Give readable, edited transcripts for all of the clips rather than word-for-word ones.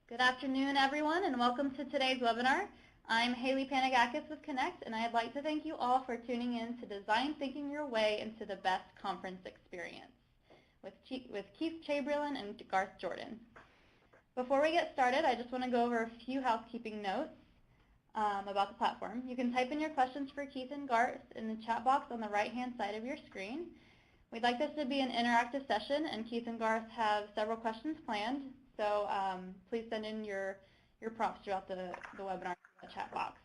Good afternoon, everyone, and welcome to today's webinar. I'm Haley Panagakis with Connect, and I'd like to thank you all for tuning in to Design Thinking Your Way into the Best Conference Experience with Keith Chamberlain and Garth Jordan. Before we get started, I just want to go over a few housekeeping notes about the platform. You can type in your questions for Keith and Garth in the chat box on the right-hand side of your screen. We'd like this to be an interactive session, and Keith and Garth have several questions planned. So please send in your prompts throughout the webinar in the chat box.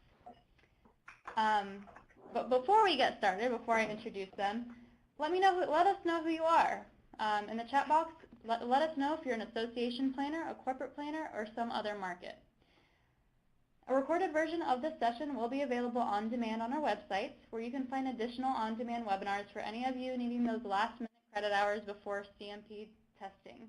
But before we get started, before I introduce them, let us know who you are. In the chat box, let us know if you're an association planner, a corporate planner, or some other market. A recorded version of this session will be available on demand on our website, where you can find additional on-demand webinars for any of you needing those last-minute credit hours before CMP testing.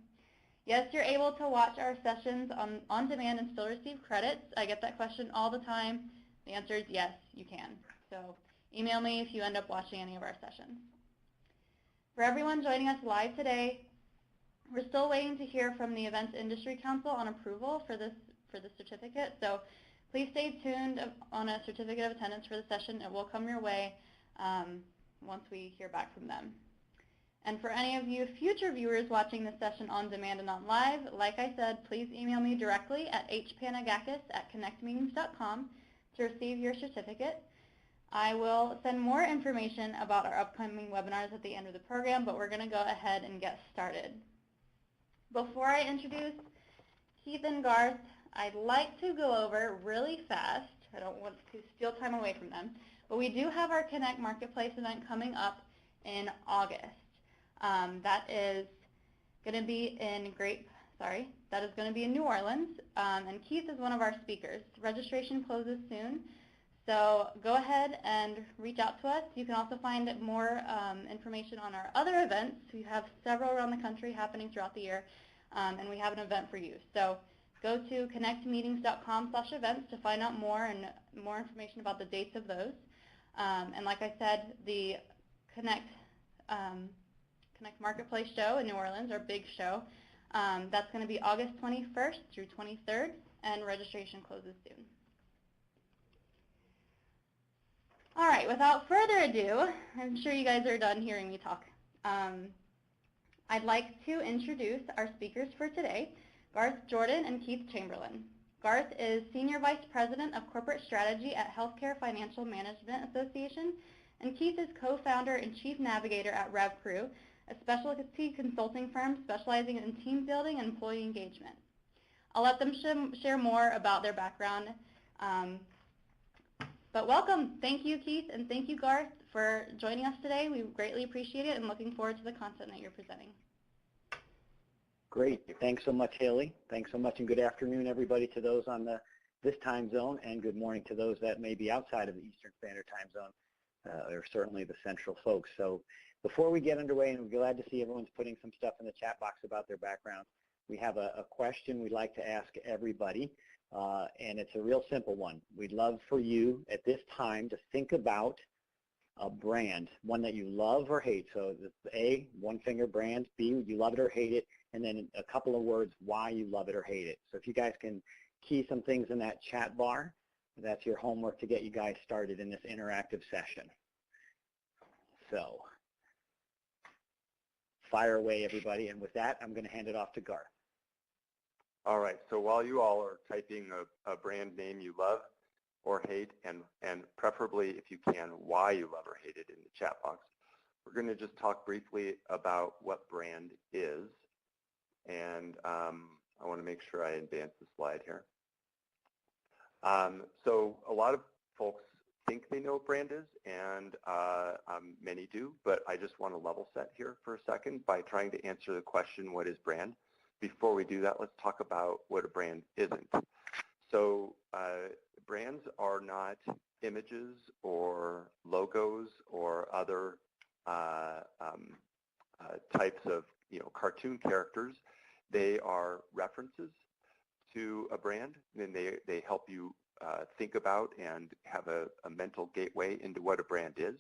Yes, you're able to watch our sessions on demand and still receive credits. I get that question all the time. The answer is yes, you can. So email me if you end up watching any of our sessions. For everyone joining us live today, we're still waiting to hear from the Events Industry Council on approval for this certificate. So please stay tuned on a certificate of attendance for the session. It will come your way once we hear back from them. And for any of you future viewers watching this session on demand and not live, like I said, please email me directly at hpanagakis@connectmeetings.com to receive your certificate. I will send more information about our upcoming webinars at the end of the program, but we're going to go ahead and get started. Before I introduce Keith and Garth, I'd like to go over really fast. I don't want to steal time away from them, but we do have our Connect Marketplace event coming up in August. That is going to be in New Orleans, and Keith is one of our speakers. Registration closes soon, so go ahead and reach out to us. You can also find more information on our other events. We have several around the country happening throughout the year, and we have an event for you. So go to connectmeetings.com/events to find out more and more information about the dates of those. And like I said, the Connect Marketplace show in New Orleans, our big show, that's going to be August 21st through 23rd, and registration closes soon. All right, without further ado, I'm sure you guys are done hearing me talk. I'd like to introduce our speakers for today, Garth Jordan and Keith Chamberlain. Garth is Senior Vice President of Corporate Strategy at Healthcare Financial Management Association, and Keith is co-founder and Chief Navigator at RevvCrew, a specialty consulting firm specializing in team building and employee engagement. I'll let them share more about their background. But welcome. Thank you, Keith, and thank you, Garth, for joining us today. We greatly appreciate it and looking forward to the content that you're presenting. Great. Thanks so much, Haley. Thanks so much, and good afternoon, everybody, to those on this time zone, and good morning to those that may be outside of the Eastern Standard Time Zone, or certainly the Central folks. So before we get underway, and we're glad to see everyone's putting some stuff in the chat box about their background, we have a question we'd like to ask everybody, and it's a real simple one. We'd love for you at this time to think about a brand, one that you love or hate. So A, one-finger brand, B, you love it or hate it, and then a couple of words why you love it or hate it. So if you guys can key some things in that chat bar, that's your homework to get you guys started in this interactive session. So fire away, everybody, and with that, I'm going to hand it off to Garth. All right, so while you all are typing a brand name you love or hate, and preferably, if you can, why you love or hate it in the chat box, we're going to just talk briefly about what brand is, and I want to make sure I advance the slide here. So a lot of folks think they know what brand is, and many do, but I just want to level set here for a second by trying to answer the question, what is brand? Before we do that, let's talk about what a brand isn't. So brands are not images or logos or other types of cartoon characters. They are references to a brand, and they help you think about and have a mental gateway into what a brand is,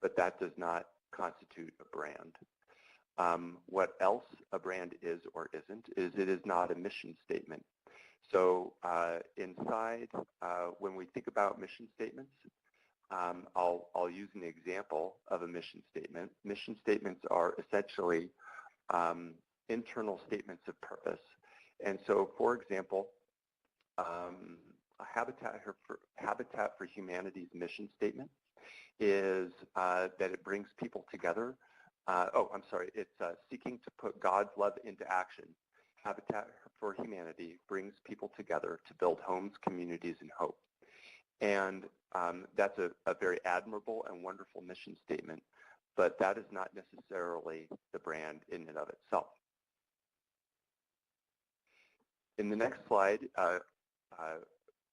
but that does not constitute a brand. What else a brand is or isn't is it is not a mission statement. So inside, when we think about mission statements, I'll use an example of a mission statement. Mission statements are essentially internal statements of purpose. And so, for example, Habitat for Humanity's mission statement is that it brings people together. It's seeking to put God's love into action. Habitat for Humanity brings people together to build homes, communities, and hope. And that's a very admirable and wonderful mission statement, but that is not necessarily the brand in and of itself. In the next slide,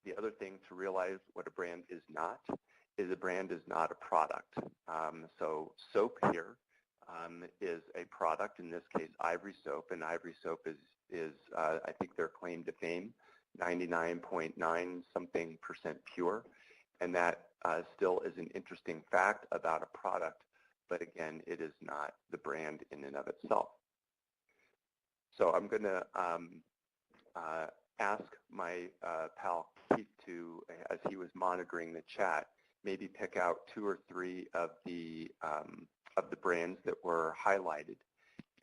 the other thing to realize what a brand is not is a brand is not a product. So soap here is a product, in this case Ivory Soap, and Ivory Soap is I think their claim to fame, 99.9 something % pure, and that still is an interesting fact about a product, but again, it is not the brand in and of itself. So I'm going to ask my pal Keith to, as he was monitoring the chat, maybe pick out 2 or 3 of the brands that were highlighted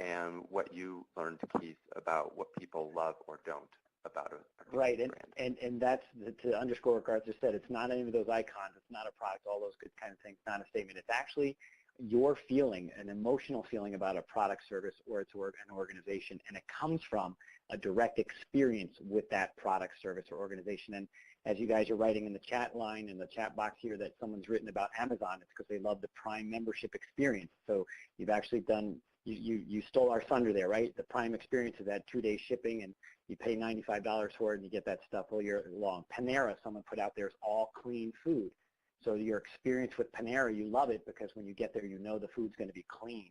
and what you learned, Keith, about what people love or don't about a particular brand. And that's, to underscore what Garth just said, it's not any of those icons, it's not a product, all those good kind of things, not a statement. It's actually your feeling, an emotional feeling about a product, service, or it's an organization, and it comes from a direct experience with that product, service, or organization. And as you guys are writing in the chat line, in the chat box here, that someone's written about Amazon, it's because they love the Prime membership experience. So you've actually done, you stole our thunder there, right? The Prime experience is that 2-day shipping, and you pay $95 for it, and you get that stuff all year long. Panera, someone put out there, is all clean food. So your experience with Panera, you love it because when you get there, you know the food's going to be clean.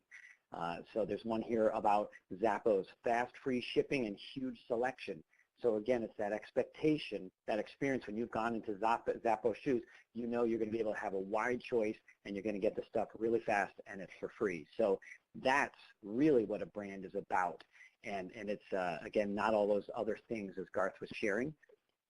So there's one here about Zappos, fast, free shipping and huge selection. So again, it's that expectation, that experience when you've gone into Zappos shoes, you know you're going to be able to have a wide choice and you're going to get the stuff really fast and it's for free. So that's really what a brand is about. And it's, again, not all those other things as Garth was sharing.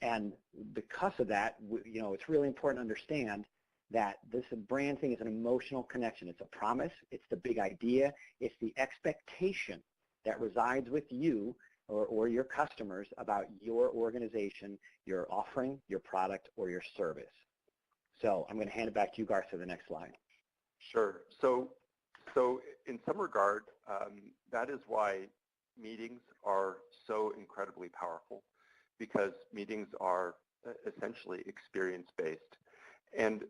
And because of that, you know, it's really important to understand that this brand thing is an emotional connection. It's a promise. It's the big idea. It's the expectation that resides with you or your customers about your organization, your offering, your product, or your service. So I'm going to hand it back to you, Garth, for the next slide. Sure. So in some regard, that is why meetings are so incredibly powerful, because meetings are essentially experience-based. And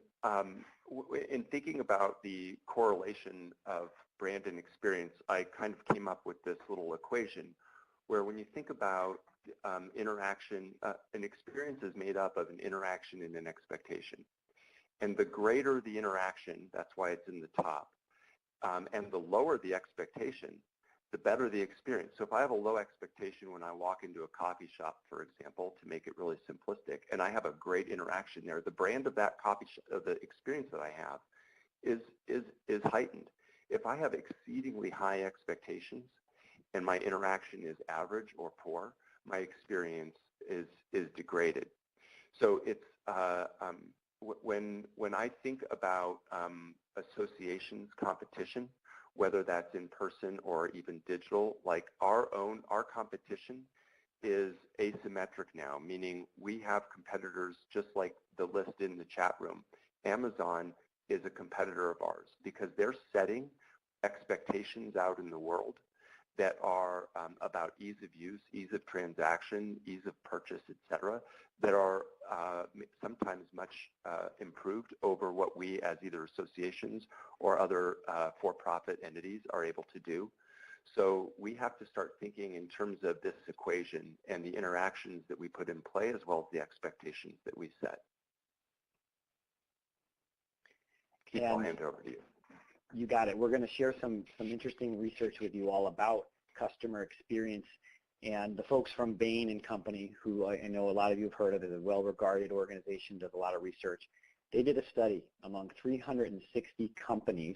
in thinking about the correlation of brand and experience, I kind of came up with this little equation where when you think about interaction, an experience is made up of an interaction and an expectation. And the greater the interaction, that's why it's in the top, and the lower the expectation, the better the experience. So if I have a low expectation when I walk into a coffee shop, for example, to make it really simplistic, and I have a great interaction there, the brand of that coffee shop, of the experience that I have is heightened. If I have exceedingly high expectations and my interaction is average or poor, my experience is degraded. So it's when I think about associations competition, whether that's in person or even digital, like our competition is asymmetric now, meaning we have competitors just like the list in the chat room. Amazon is a competitor of ours because they're setting expectations out in the world that are about ease of use, ease of transaction, ease of purchase, et cetera, that are sometimes much improved over what we as either associations or other for-profit entities are able to do. So we have to start thinking in terms of this equation and the interactions that we put in play as well as the expectations that we set. Keith, I'll hand it over to you. You got it. We're going to share some interesting research with you all about customer experience. And the folks from Bain & Company, who I know a lot of you have heard of, is a well-regarded organization, does a lot of research. They did a study among 360 companies,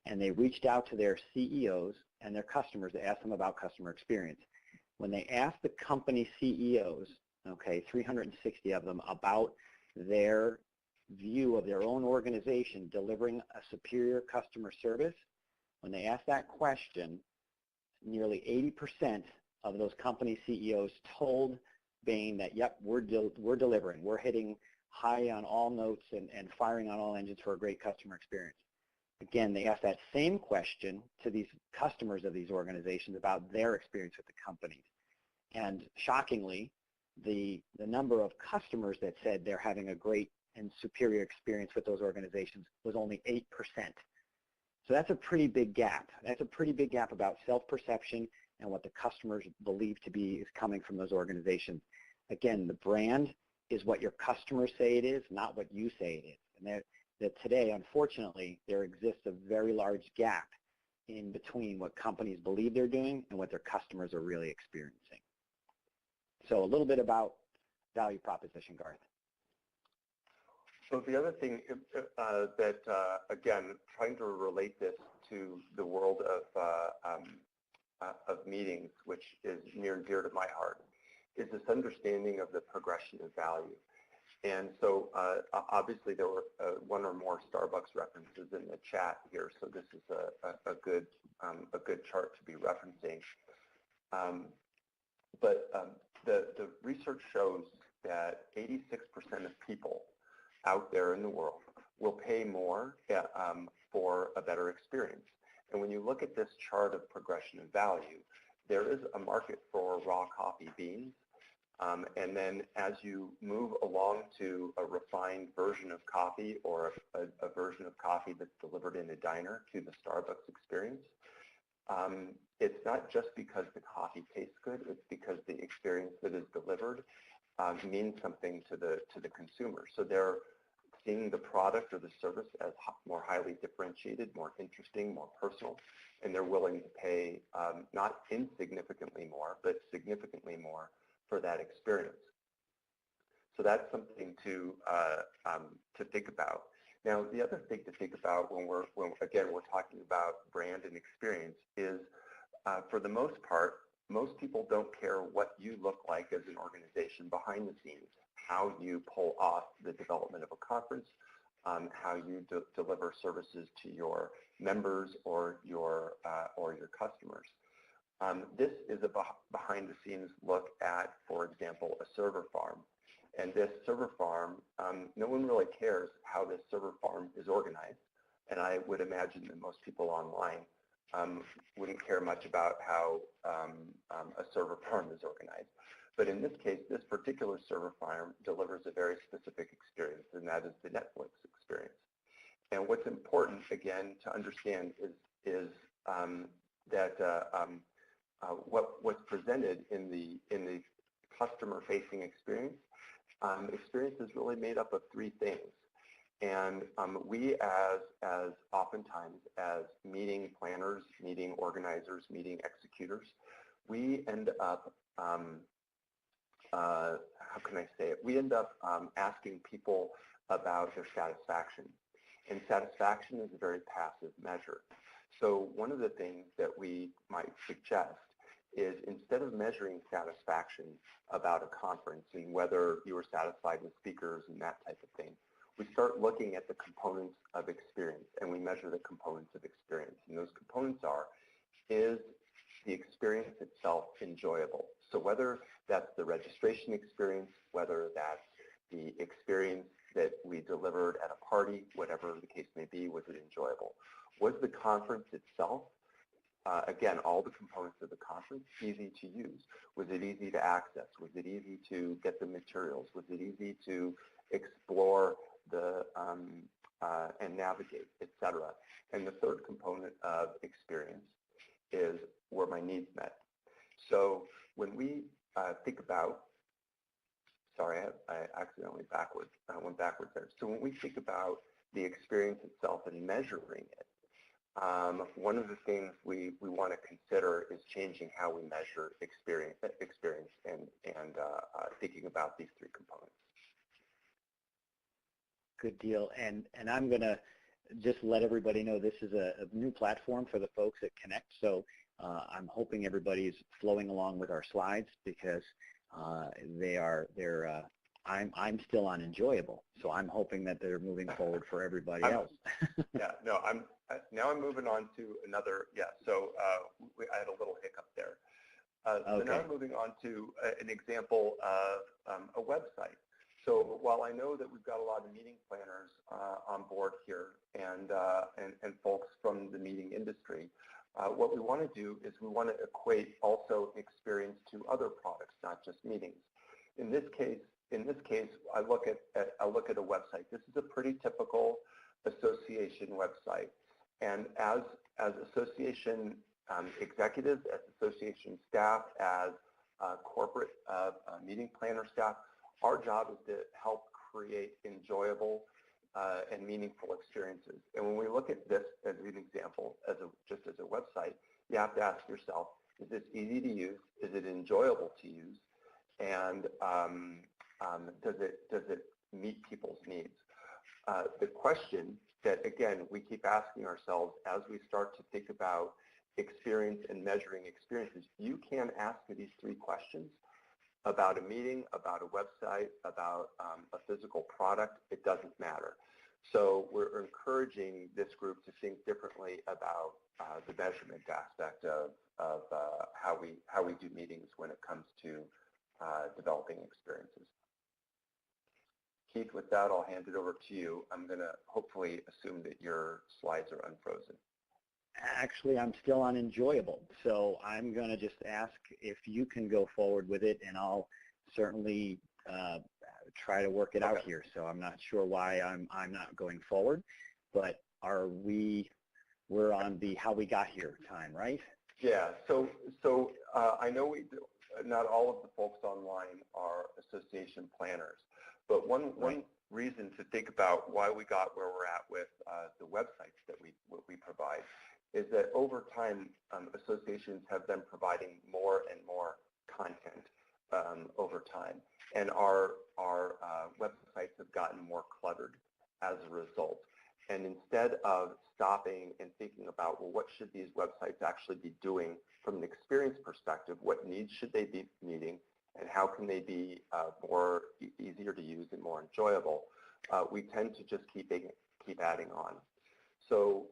and they reached out to their CEOs and their customers to ask them about customer experience. When they asked the company CEOs okay, 360 of them, about their view of their own organization delivering a superior customer service. When they asked that question, nearly 80% of those company CEOs told Bain that, yep, we're delivering. We're hitting high on all notes and firing on all engines for a great customer experience. Again, they asked that same question to these customers of these organizations about their experience with the companies. And shockingly, the number of customers that said they're having a great and superior experience with those organizations was only 8%. So that's a pretty big gap. That's a pretty big gap about self-perception and what the customers believe to be is coming from those organizations. Again, the brand is what your customers say it is, not what you say it is. And that today, unfortunately, there exists a very large gap in between what companies believe they're doing and what their customers are really experiencing. So a little bit about value proposition, Garth. So the other thing again, trying to relate this to the world of meetings, which is near and dear to my heart, is this understanding of the progression of value. And so obviously there were one or more Starbucks references in the chat here, so this is a good chart to be referencing. But the research shows that 86% of people out there in the world will pay more for a better experience. And when you look at this chart of progression of value, there is a market for raw coffee beans. And then as you move along to a refined version of coffee or a version of coffee that's delivered in a diner to the Starbucks experience, it's not just because the coffee tastes good, it's because the experience that is delivered means something to the consumer. So they're seeing the product or the service as more highly differentiated, more interesting, more personal, and they're willing to pay not insignificantly more, but significantly more for that experience. So that's something to think about. Now, the other thing to think about when we're talking about brand and experience is, for the most part, most people don't care what you look like as an organization behind the scenes, how you pull off the development of a conference, how you deliver services to your members or your customers. This is a behind-the-scenes look at, for example, a server farm. And this server farm, no one really cares how this server farm is organized. And I would imagine that most people online wouldn't care much about how a server farm is organized. But in this case, this particular server farm delivers a very specific experience, and that is the Netflix experience. And what's important, again, to understand is that what's presented in the customer-facing experience is really made up of three things. And we as oftentimes as meeting planners, meeting organizers, meeting executors, we end up, how can I say it? We end up asking people about their satisfaction. And satisfaction is a very passive measure. So one of the things that we might suggest is, instead of measuring satisfaction about a conference and whether you were satisfied with speakers and that type of thing, we start looking at the components of experience, and we measure the components of experience. And those components are, is the experience itself enjoyable? So whether that's the registration experience, whether that's the experience that we delivered at a party, whatever the case may be, was it enjoyable? Was the conference itself, again, all the components of the conference, easy to use? Was it easy to access? Was it easy to get the materials? Was it easy to explore and navigate, etc.? And the third component of experience is, were my needs met? So when we think about, sorry, I accidentally went backwards there. So when we think about the experience itself and measuring it, one of the things we want to consider is changing how we measure experience and thinking about these three components. Good deal. And I'm going to just let everybody know this is a new platform for the folks at Connect. So I'm hoping everybody's flowing along with our slides, because I'm still on enjoyable, so I'm hoping that they're moving forward for everybody else. Yeah, no, now I'm moving on to another, yeah, so I had a little hiccup there. So now I'm moving on to an example of a website. So while I know that we've got a lot of meeting planners on board here and folks from the meeting industry, what we want to do is we want to equate also experience to other products, not just meetings. In this case, I look at a website. This is a pretty typical association website, and as association executives, as association staff, as corporate meeting planner staff, our job is to help create enjoyable and meaningful experiences. And when we look at this as an example, just as a website, you have to ask yourself, is this easy to use? Is it enjoyable to use? And does it meet people's needs? The question that, again, we keep asking ourselves as we start to think about experience and measuring experiences, you can ask me these three questions about a meeting, about a website, about a physical product. It doesn't matter. So we're encouraging this group to think differently about the measurement aspect of how we do meetings when it comes to developing experiences. Keith, with that, I'll hand it over to you. I'm going to hopefully assume that your slides are unfrozen. Actually, I'm still on enjoyable, so I'm going to just ask if you can go forward with it, and I'll certainly try to work it out here. So I'm not sure why I'm not going forward, but we're on the how we got here time, right? Yeah. So I know not all of the folks online are association planners, but one reason to think about why we got where we're at with the websites that we provide is that over time, associations have been providing more and more content over time, and our websites have gotten more cluttered as a result. And instead of stopping and thinking about, well, what should these websites actually be doing from an experience perspective, what needs should they be meeting, and how can they be more easier to use and more enjoyable, we tend to just keep adding on. So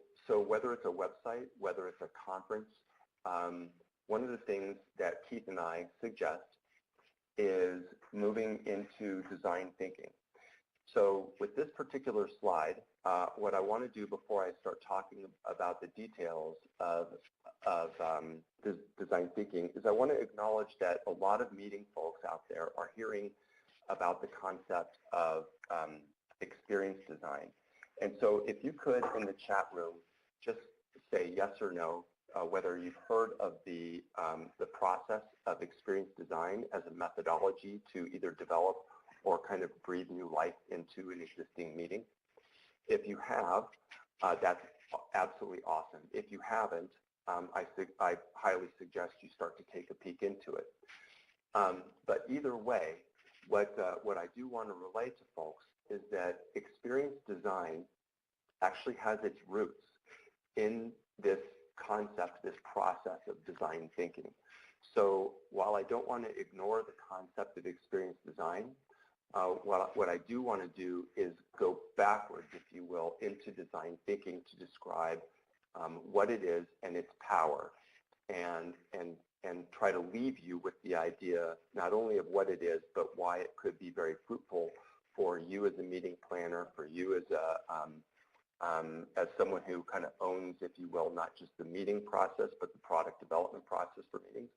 whether it's a website, whether it's a conference, one of the things that Keith and I suggest is moving into design thinking. So with this particular slide, what I want to do before I start talking about the details of design thinking is I want to acknowledge that a lot of meeting folks out there are hearing about the concept of experience design. And so if you could, in the chat room, just say yes or no, whether you've heard of the process of experience design as a methodology to either develop or kind of breathe new life into an existing meeting. If you have, that's absolutely awesome. If you haven't, I highly suggest you start to take a peek into it. But either way, what I do want to relay to folks is that experience design actually has its roots in this concept, this process of design thinking. So while I don't want to ignore the concept of experience design, what I do want to do is go backwards, if you will, into design thinking to describe what it is and its power, and try to leave you with the idea not only of what it is, but why it could be very fruitful for you as a meeting planner, for you as someone who kind of owns, if you will, not just the meeting process, but the product development process for meetings,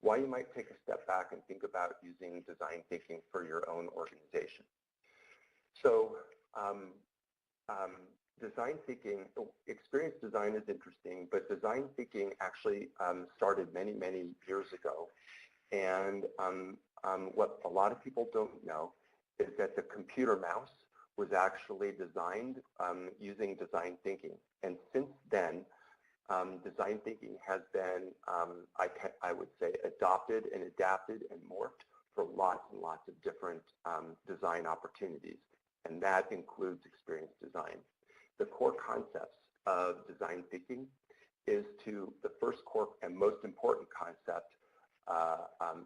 why you might take a step back and think about using design thinking for your own organization. So design thinking, experience design is interesting, but design thinking actually started many, many years ago. And what a lot of people don't know is that the computer mouse was actually designed using design thinking. And since then, design thinking has been, I would say, adopted and adapted and morphed for lots and lots of different design opportunities, and that includes experience design. The core concepts of design thinking is the first core and most important concept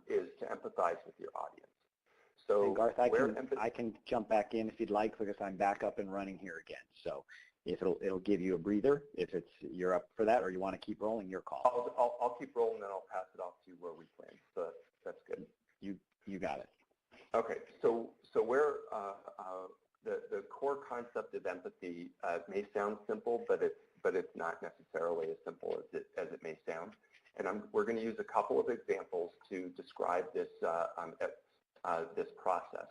is to empathize with your audience. So and Garth, I can jump back in if you'd like, because I'm back up and running here again. So if it'll give you a breather, if you're up for that, or you want to keep rolling, your call. I'll keep rolling, then I'll pass it off to where we plan. So that's good. You got it. Okay, so where the core concept of empathy may sound simple, but it's not necessarily as simple as it may sound. And we're going to use a couple of examples to describe this this process.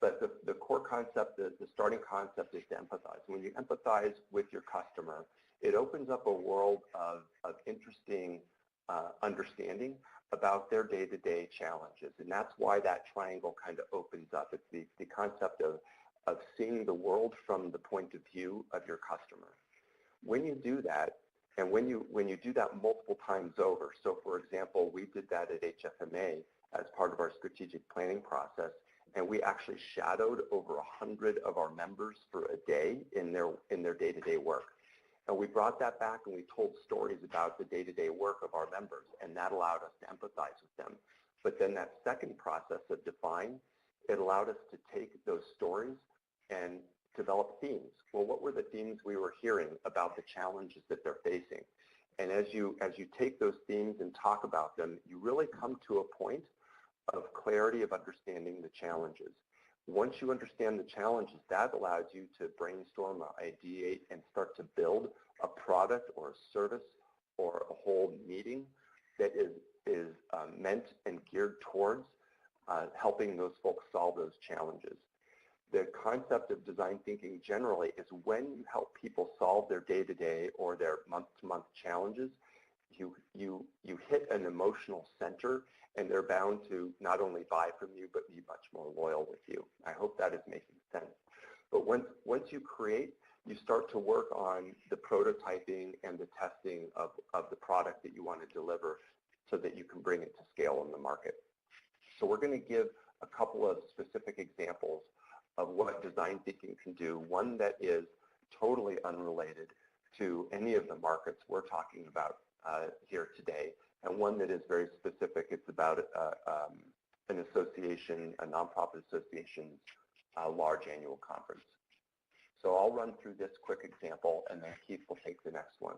But the core concept, the starting concept, is to empathize. When you empathize with your customer, it opens up a world of interesting understanding about their day-to-day challenges. And that's why that triangle kind of opens up. It's the concept of seeing the world from the point of view of your customer. When you do that, and when you do that multiple times over, so for example, we did that at HFMA as part of our strategic planning process, and we actually shadowed over 100 of our members for a day in their day-to-day work. And we brought that back and we told stories about the day-to-day work of our members, and that allowed us to empathize with them. But then that second process of define, it allowed us to take those stories and develop themes. Well, what were the themes we were hearing about the challenges that they're facing? And as you take those themes and talk about them, you really come to a point of clarity of understanding the challenges. Once you understand the challenges, that allows you to brainstorm, ideate, and start to build a product or a service or a whole meeting that is meant and geared towards helping those folks solve those challenges. The concept of design thinking generally is when you help people solve their day-to-day or their month-to-month challenges, you hit an emotional center, and they're bound to not only buy from you, but be much more loyal with you. I hope that is making sense. But once you create, you start to work on the prototyping and the testing of the product that you want to deliver so that you can bring it to scale in the market. So we're going to give a couple of specific examples of what design thinking can do, one that is totally unrelated to any of the markets we're talking about here today, and one that is very specific. It's about an association, a nonprofit association's large annual conference. So I'll run through this quick example, and then Keith will take the next one.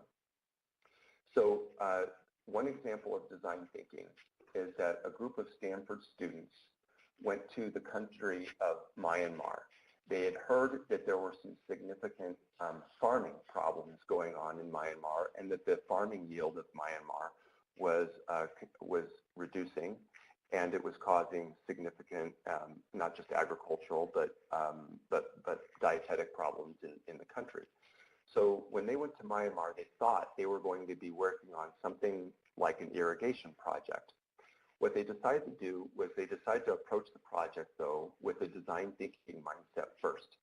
So one example of design thinking is that a group of Stanford students went to the country of Myanmar. They had heard that there were some significant farming problems going on in Myanmar, and that the farming yield of Myanmar was reducing, and it was causing significant, not just agricultural, but dietetic problems in the country. So when they went to Myanmar, they thought they were going to be working on something like an irrigation project. What they decided to do was they decided to approach the project, though, with a design thinking mindset first.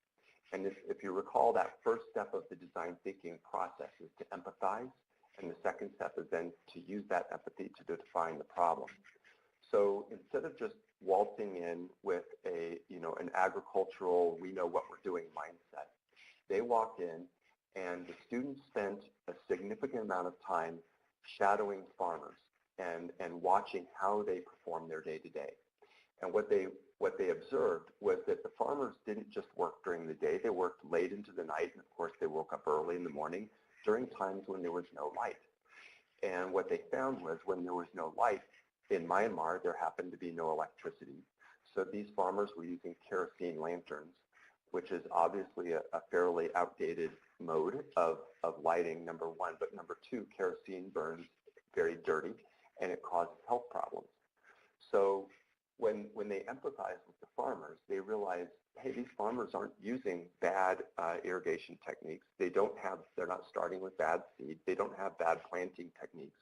And if you recall, that first step of the design thinking process is to empathize, and the second step is then to use that empathy to define the problem. So instead of just waltzing in with an agricultural, we know what we're doing mindset, they walked in, and the students spent a significant amount of time shadowing farmers and watching how they perform their day-to-day. And what they observed was that the farmers didn't just work during the day, they worked late into the night, and of course they woke up early in the morning during times when there was no light. And what they found was when there was no light, in Myanmar there happened to be no electricity. So these farmers were using kerosene lanterns, which is obviously a fairly outdated mode of lighting, number one. But number two, kerosene burns very dirty, and it causes health problems. So when they empathized with the farmers, they realized, hey, these farmers aren't using bad irrigation techniques. They're not starting with bad seed. They don't have bad planting techniques.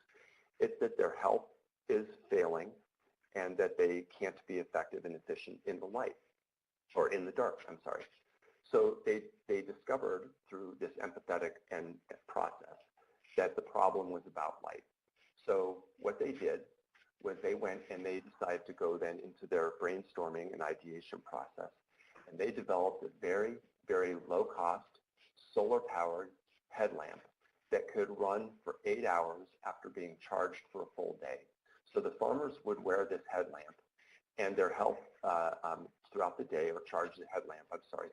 It's that their health is failing and that they can't be effective and efficient in the light, or in the dark, I'm sorry. So they discovered through this empathetic process that the problem was about light. So what they did was they went and they decided to go then into their brainstorming and ideation process. And they developed a very, very low-cost, solar-powered headlamp that could run for 8 hours after being charged for a full day. So the farmers would wear this headlamp, and their health throughout the day, or charge the headlamp,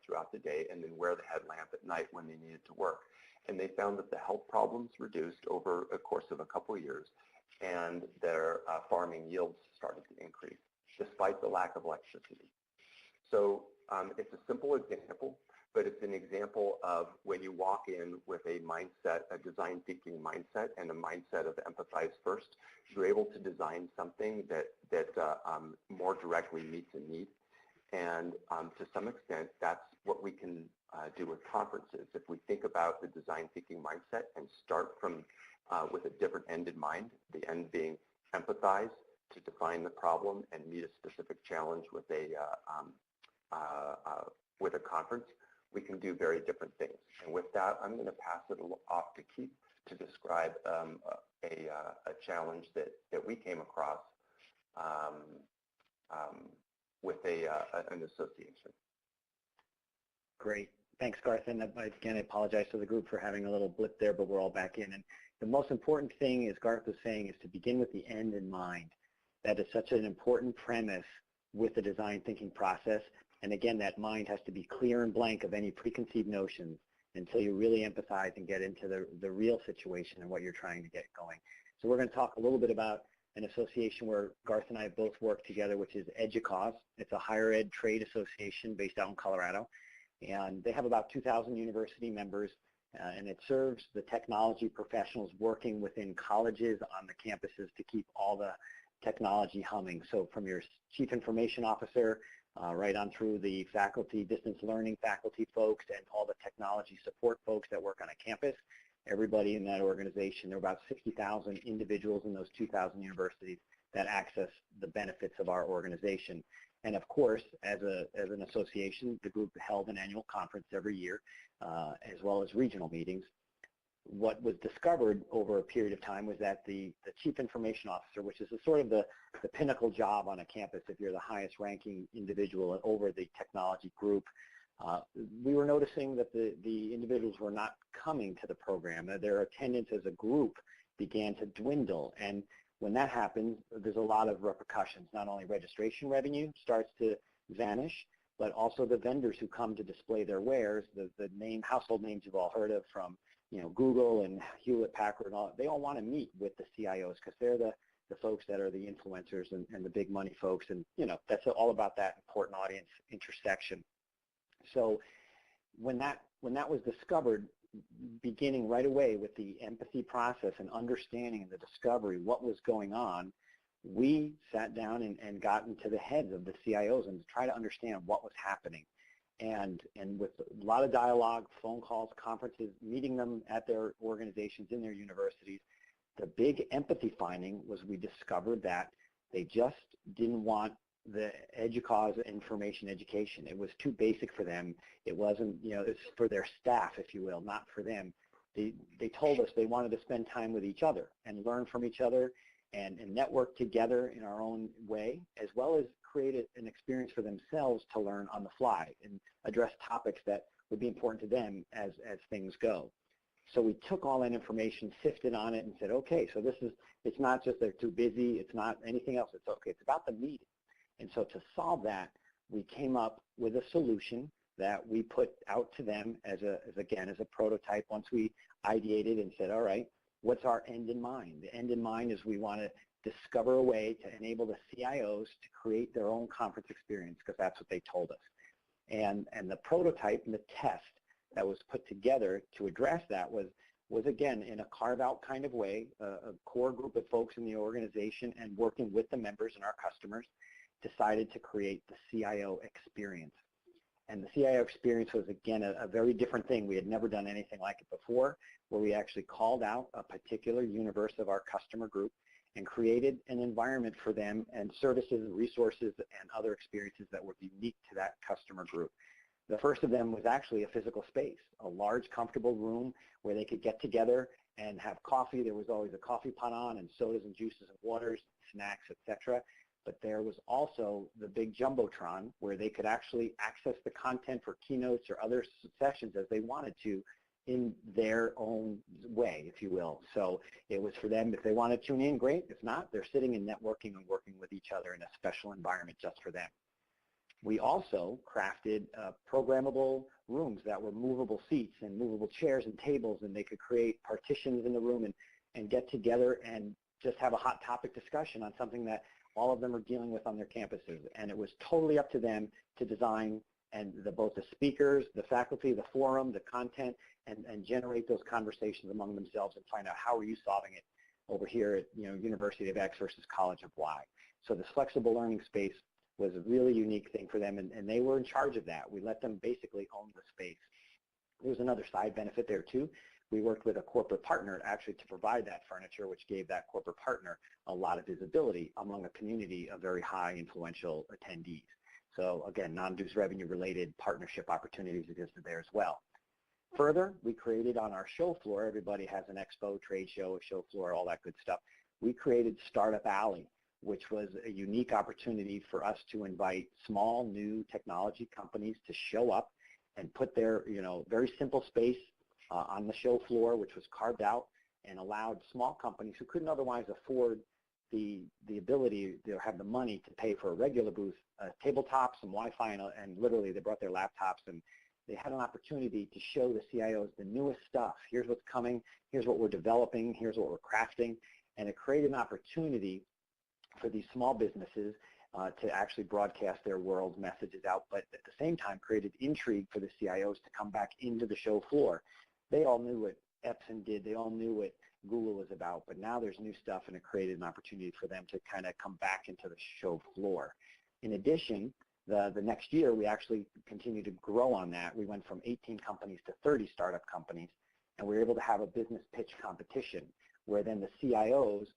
throughout the day, and then wear the headlamp at night when they needed to work. And they found that the health problems reduced over a course of a couple of years, and their farming yields started to increase, despite the lack of electricity. So it's a simple example, but it's an example of when you walk in with a mindset, a design thinking mindset, and a mindset of empathize first, you're able to design something that more directly meets a need. And to some extent, that's what we can do with conferences. If we think about the design thinking mindset and start from with a different end in mind, the end being empathize to define the problem and meet a specific challenge with a conference, we can do very different things. And with that, I'm going to pass it off to Keith to describe a challenge that we came across with an association. Great. Thanks, Garth. And again, I apologize to the group for having a little blip there, but we're all back in. And the most important thing, as Garth was saying, is to begin with the end in mind. That is such an important premise with the design thinking process. And again, that mind has to be clear and blank of any preconceived notions until you really empathize and get into the real situation and what you're trying to get going. So we're going to talk a little bit about an association where Garth and I have both worked together, which is EDUCAUSE. It's a higher ed trade association based out in Colorado. And they have about 2,000 university members, and it serves the technology professionals working within colleges on the campuses to keep all the technology humming. So from your chief information officer right on through the faculty, distance learning faculty folks, and all the technology support folks that work on a campus, everybody in that organization. There are about 60,000 individuals in those 2,000 universities that access the benefits of our organization. And of course, as an association, the group held an annual conference every year, as well as regional meetings. What was discovered over a period of time was that the chief information officer, which is sort of the pinnacle job on a campus if you're the highest ranking individual over the technology group, we were noticing that the individuals were not coming to the program. Their attendance as a group began to dwindle. And when that happens, there's a lot of repercussions. Not only registration revenue starts to vanish, but also the vendors who come to display their wares, the household names you've all heard of from Google and Hewlett-Packard and all, they all want to meet with the CIOs because they're the folks that are the influencers and the big money folks, and that's all about that important audience intersection. So when that was discovered, beginning right away with the empathy process and understanding the discovery, what was going on, we sat down and got into the heads of the CIOs and try to understand what was happening. And with a lot of dialogue, phone calls, conferences, meeting them at their organizations, in their universities, the big empathy finding was we discovered that they just didn't want the EDUCAUSE information education. It was too basic for them. It wasn't, it's for their staff, if you will, not for them. They told us they wanted to spend time with each other and learn from each other and network together in our own way, as well as create an experience for themselves to learn on the fly and address topics that would be important to them as things go. So we took all that information, sifted on it, and said, okay, so it's not just they're too busy, it's not anything else, it's okay, it's about the meeting. And so to solve that, we came up with a solution that we put out to them as a prototype once we ideated and said, all right, what's our end in mind? The end in mind is we want to discover a way to enable the CIOs to create their own conference experience, because that's what they told us. And the prototype and the test that was put together to address that was again, in a carve-out kind of way, a core group of folks in the organization and working with the members and our customers decided to create the CIO experience. And the CIO experience was, again, a very different thing. We had never done anything like it before, where we actually called out a particular universe of our customer group and created an environment for them and services, resources, and other experiences that were unique to that customer group. The first of them was actually a physical space, a large, comfortable room where they could get together and have coffee. There was always a coffee pot on, and sodas and juices and waters, snacks, etc. But there was also the big Jumbotron where they could actually access the content for keynotes or other sessions as they wanted to in their own way, if you will. So it was for them, if they want to tune in, great. If not, they're sitting and networking and working with each other in a special environment just for them. We also crafted programmable rooms that were movable seats and movable chairs and tables, and they could create partitions in the room and get together and just have a hot topic discussion on something that all of them are dealing with on their campuses. And it was totally up to them to design and both the speakers, the faculty, the forum, the content, and generate those conversations among themselves and find out how are you solving it over here at University of X versus College of Y. So this flexible learning space was a really unique thing for them, and they were in charge of that. We let them basically own the space. There was another side benefit there too. We worked with a corporate partner actually to provide that furniture, which gave that corporate partner a lot of visibility among a community of very high influential attendees. So again, non-dues revenue related partnership opportunities existed there as well. Further, we created on our show floor, everybody has an expo, trade show, a show floor, all that good stuff. We created Startup Alley, which was a unique opportunity for us to invite small new technology companies to show up and put their very simple space on the show floor, which was carved out and allowed small companies who couldn't otherwise afford the ability to have the money to pay for a regular booth, tabletop, some Wi-Fi, and literally they brought their laptops and they had an opportunity to show the CIOs the newest stuff. Here's what's coming, here's what we're developing, here's what we're crafting, and it created an opportunity for these small businesses to actually broadcast their world messages out, but at the same time created intrigue for the CIOs to come back into the show floor. They all knew what Epson did, they all knew what Google was about, but now there's new stuff and it created an opportunity for them to kind of come back into the show floor. In addition, the next year we actually continued to grow on that. We went from 18 companies to 30 startup companies, and we were able to have a business pitch competition where then the CIOs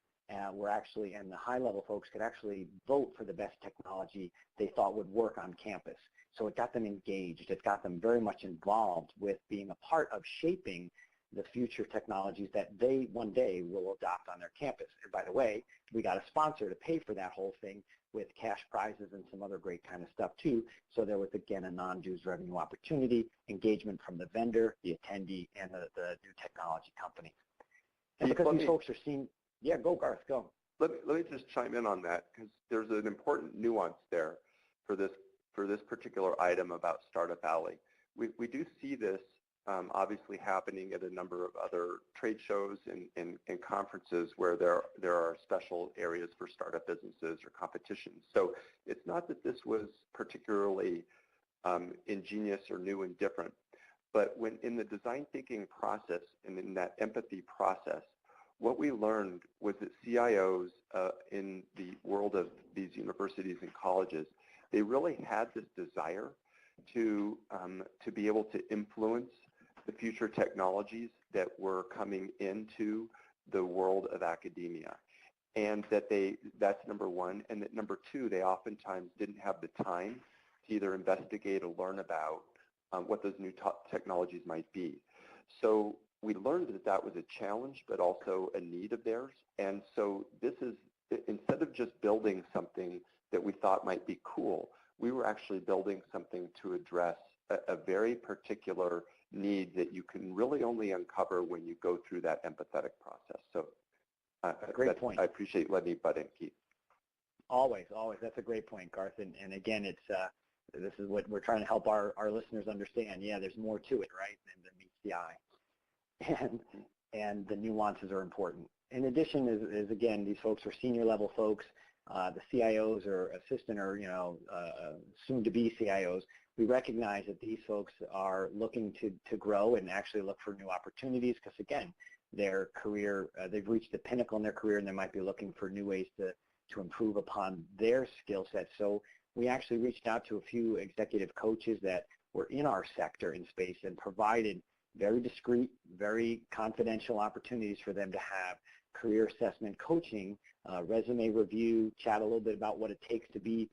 were actually, and the high-level folks could actually vote for the best technology they thought would work on campus. So it got them engaged. It got them very much involved with being a part of shaping the future technologies that they one day will adopt on their campus. And by the way, we got a sponsor to pay for that whole thing with cash prizes and some other great kind of stuff too. So there was, again, a non-dues revenue opportunity, engagement from the vendor, the attendee, and the new technology company. And because these folks are seeing, yeah, go Garth, go. Let me just chime in on that, because there's an important nuance there for this particular item about Startup Alley. We do see this obviously happening at a number of other trade shows and conferences where there are special areas for startup businesses or competitions. So it's not that this was particularly ingenious or new and different, but when in the design thinking process and in that empathy process, what we learned was that CIOs in the world of these universities and colleges, they really had this desire to be able to influence the future technologies that were coming into the world of academia. And that's number one. And that number two, they oftentimes didn't have the time to either investigate or learn about what those new technologies might be. So we learned that that was a challenge, but also a need of theirs. And so this is, instead of just building something that we thought might be cool, we were actually building something to address a very particular need that you can really only uncover when you go through that empathetic process. So great point. I appreciate letting me butt in, Keith. Always, always. That's a great point, Garth. And again, it's this is what we're trying to help our listeners understand. Yeah, there's more to it, right, than meets the eye. And the nuances are important. In addition, is again, these folks are senior level folks. The CIOs or assistant or soon-to-be CIOs. We recognize that these folks are looking to grow and actually look for new opportunities because, again, their career, they've reached the pinnacle in their career and they might be looking for new ways to improve upon their skill set. So we actually reached out to a few executive coaches that were in our sector in space and provided very discreet, very confidential opportunities for them to have career assessment coaching, resume review, chat a little bit about what it takes to be,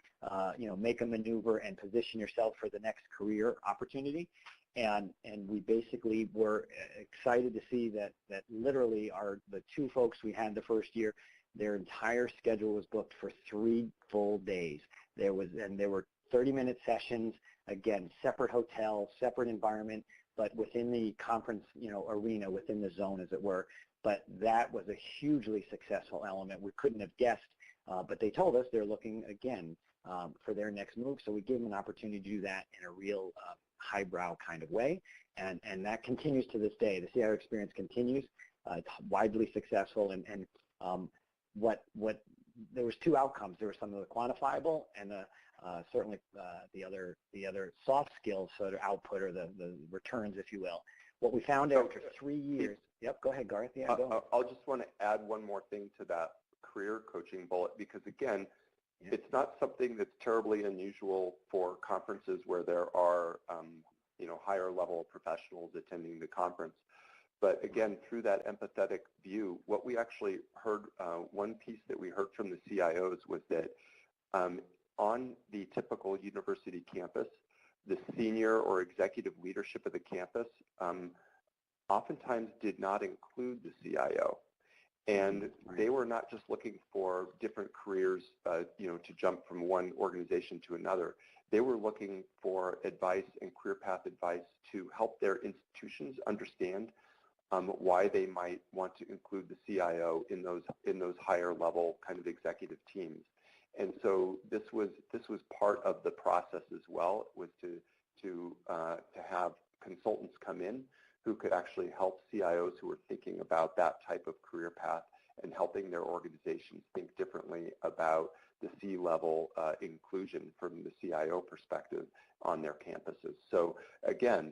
make a maneuver and position yourself for the next career opportunity. And we basically were excited to see that literally the two folks we had the first year, their entire schedule was booked for 3 full days. There were 30-minute sessions, again, separate hotel, separate environment. but within the conference, arena, within the zone, as it were. But that was a hugely successful element. We couldn't have guessed, but they told us they're looking again for their next move. So we gave them an opportunity to do that in a real highbrow kind of way, and that continues to this day. The CIO experience continues. It's widely successful, and what there was two outcomes. There were some of the quantifiable and certainly the other soft skills, sort of output or the returns, if you will. What we found after 3 years. Yep, go ahead, Garth. Yeah, go ahead. I'll just want to add one more thing to that career coaching bullet, because again, it's not something that's terribly unusual for conferences where there are higher level professionals attending the conference. But again, through that empathetic view, what we actually heard, one piece that we heard from the CIOs was that on the typical university campus, the senior or executive leadership of the campus oftentimes did not include the CIO. And they were not just looking for different careers, to jump from one organization to another. They were looking for advice and career path advice to help their institutions understand why they might want to include the CIO in those higher level kind of executive teams. And so this was part of the process as well, was to have consultants come in who could actually help CIOs who were thinking about that type of career path and helping their organizations think differently about the C-level inclusion from the CIO perspective on their campuses. So again,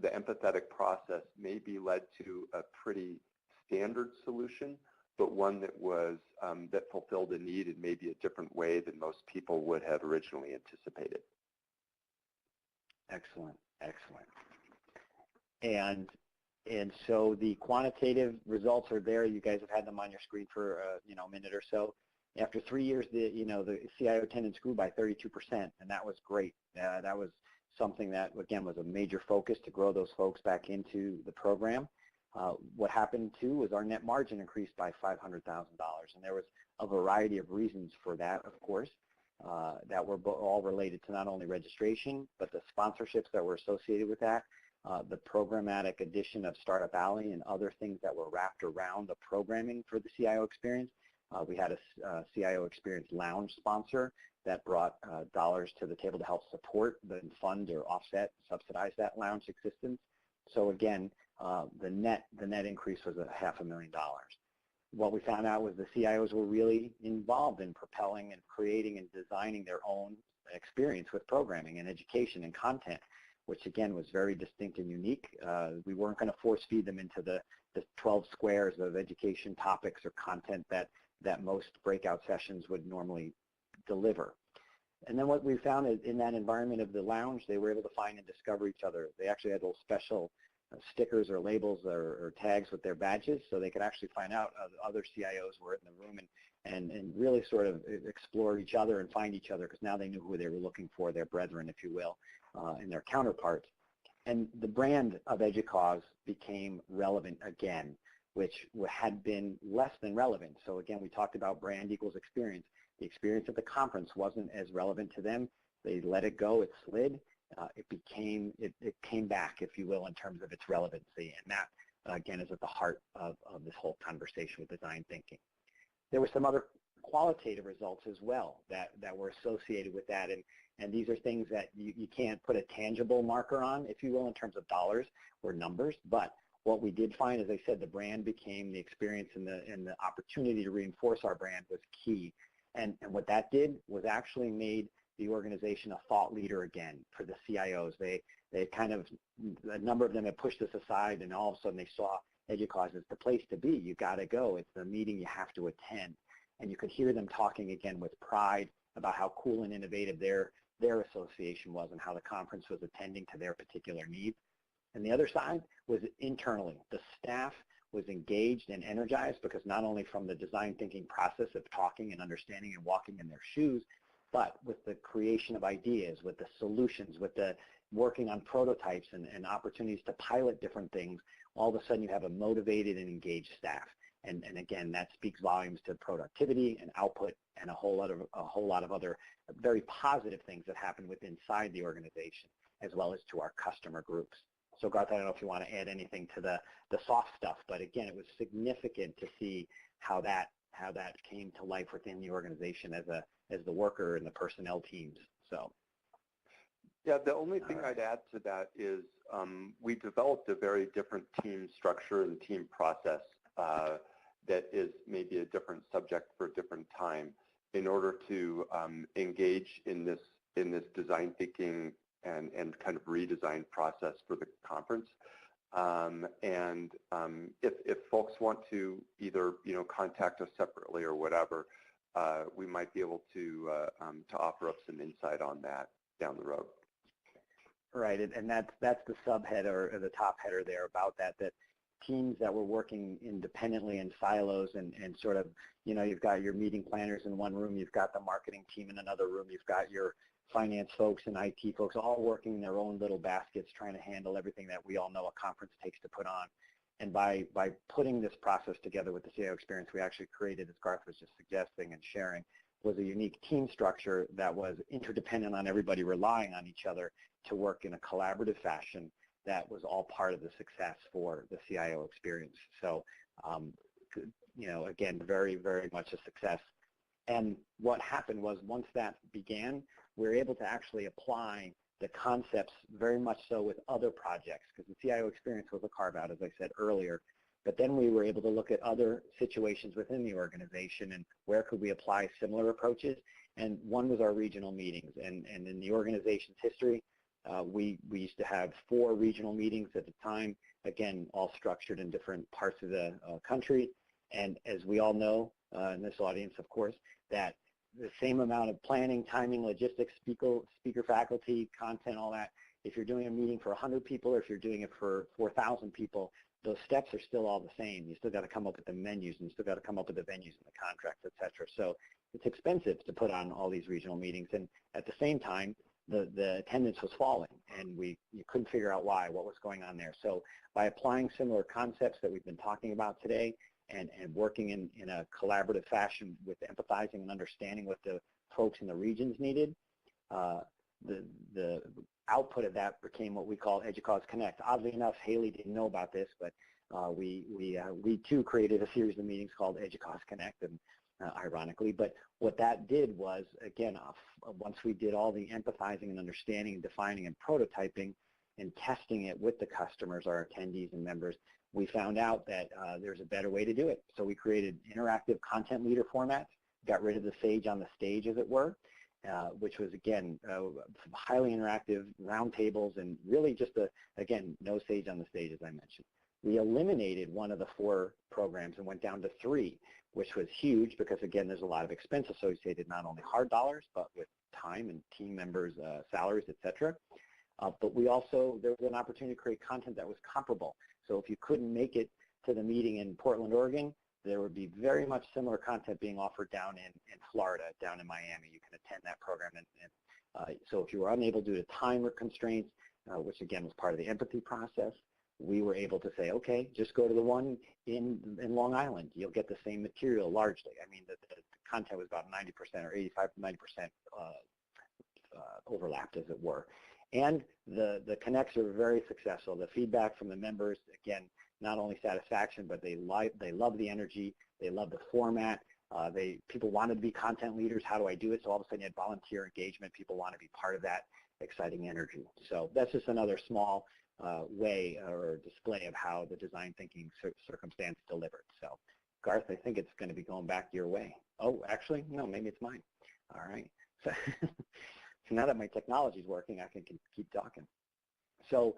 the empathetic process maybe led to a pretty standard solution, but one that was that fulfilled a need in maybe a different way than most people would have originally anticipated. Excellent, excellent. And so the quantitative results are there. You guys have had them on your screen for a minute or so. After 3 years, the CIO attendance grew by 32%, and that was great. That was something that, again, was a major focus to grow those folks back into the program. What happened, too, was our net margin increased by $500,000, and there was a variety of reasons for that, of course, that were all related to not only registration, but the sponsorships that were associated with that, the programmatic addition of Startup Alley and other things that were wrapped around the programming for the CIO experience. We had a CIO Experience Lounge sponsor that brought dollars to the table to help support, fund or offset, subsidize that lounge existence. So again, the net increase was $500,000. What we found out was the CIOs were really involved in propelling and creating and designing their own experience with programming and education and content, which again was very distinct and unique. We weren't going to force feed them into the 12 squares of education topics or content that most breakout sessions would normally deliver. And then what we found is in that environment of the lounge, they were able to find and discover each other. They actually had little special stickers or labels or tags with their badges, so they could actually find out other CIOs were in the room and really sort of explore each other and find each other, because now they knew who they were looking for, their brethren, if you will, and their counterparts. And the brand of EDUCAUSE became relevant again, which had been less than relevant. So again, we talked about brand equals experience. The experience at the conference wasn't as relevant to them. They let it go, it slid. It came back, if you will, in terms of its relevancy. And that, again, is at the heart of this whole conversation with design thinking. There were some other qualitative results as well that were associated with that. And these are things that you can't put a tangible marker on, if you will, in terms of dollars or numbers. But what we did find, as I said, the brand became the experience, and the opportunity to reinforce our brand was key. And what that did was actually made the organization a thought leader again for the CIOs. They kind of, a number of them had pushed this aside, and all of a sudden they saw EDUCAUSE as the place to be. You got to go. It's the meeting you have to attend. And you could hear them talking again with pride about how cool and innovative their association was and how the conference was attending to their particular needs. And the other side was internally. The staff was engaged and energized, because not only from the design thinking process of talking and understanding and walking in their shoes, but with the creation of ideas, with the solutions, with the working on prototypes and opportunities to pilot different things, all of a sudden you have a motivated and engaged staff. And again, that speaks volumes to productivity and output and a whole lot of other very positive things that happen inside the organization, as well as to our customer groups. So Garth, I don't know if you want to add anything to the soft stuff, but again, it was significant to see how that came to life within the organization as the worker and the personnel teams. So. Yeah, the only thing I'd add to that is we developed a very different team structure and team process that is maybe a different subject for a different time in order to engage in this design thinking and kind of redesign process for the conference. If folks want to either contact us separately or whatever, we might be able to offer up some insight on that down the road. Right, and that's the subhead or the top header there about that teams that were working independently in silos and sort of, you've got your meeting planners in one room, you've got the marketing team in another room, you've got your finance folks and IT folks all working in their own little baskets trying to handle everything that we all know a conference takes to put on. And by putting this process together with the CIO experience, we actually created, as Garth was just suggesting and sharing, was a unique team structure that was interdependent on everybody relying on each other to work in a collaborative fashion that was all part of the success for the CIO experience. So, again, very, very much a success. And what happened was once that began, we were able to actually apply the concepts very much so with other projects because the CIO experience was a carve-out, as I said earlier. But then we were able to look at other situations within the organization and where could we apply similar approaches. And one was our regional meetings. And in the organization's history, we used to have 4 regional meetings at the time, again, all structured in different parts of the country. And as we all know, in this audience, of course, that the same amount of planning, timing, logistics, speaker faculty, content, all that, if you're doing a meeting for 100 people or if you're doing it for 4,000 people, those steps are still all the same. You still got to come up with the menus and you still got to come up with the venues and the contracts, et cetera. So it's expensive to put on all these regional meetings. And at the same time, the attendance was falling and you couldn't figure out why, what was going on there. So by applying similar concepts that we've been talking about today and working in a collaborative fashion with empathizing and understanding what the folks in the regions needed, the output of that became what we call EDUCAUSE Connect. Oddly enough, Haley didn't know about this, but we too created a series of meetings called EDUCAUSE Connect, and ironically. But what that did was, again, once we did all the empathizing and understanding and defining and prototyping and testing it with the customers, our attendees and members, we found out that there's a better way to do it. So we created interactive content leader formats, got rid of the sage on the stage, as it were, which was, again, highly interactive roundtables and really just, again, no sage on the stage, as I mentioned. We eliminated one of the 4 programs and went down to 3, which was huge because, again, there's a lot of expense associated, not only hard dollars, but with time and team members' salaries, et cetera. But there was an opportunity to create content that was comparable. So if you couldn't make it to the meeting in Portland, Oregon, there would be very much similar content being offered down in Florida, down in Miami. You can attend that program. So if you were unable due to time constraints, which again was part of the empathy process, we were able to say, okay, just go to the one in Long Island. You'll get the same material largely. I mean, the content was about 90% or 85 to 90% overlapped, as it were. And the connects are very successful. The feedback from the members, again, not only satisfaction, but they love the energy, they love the format. People wanted to be content leaders. How do I do it? So all of a sudden you had volunteer engagement. People want to be part of that exciting energy. So that's just another small way or display of how the design thinking circumstance delivered. So Garth, I think it's going to be going back your way. Oh, actually, no, maybe it's mine. All right. So, so now that my technology is working, I can keep talking. So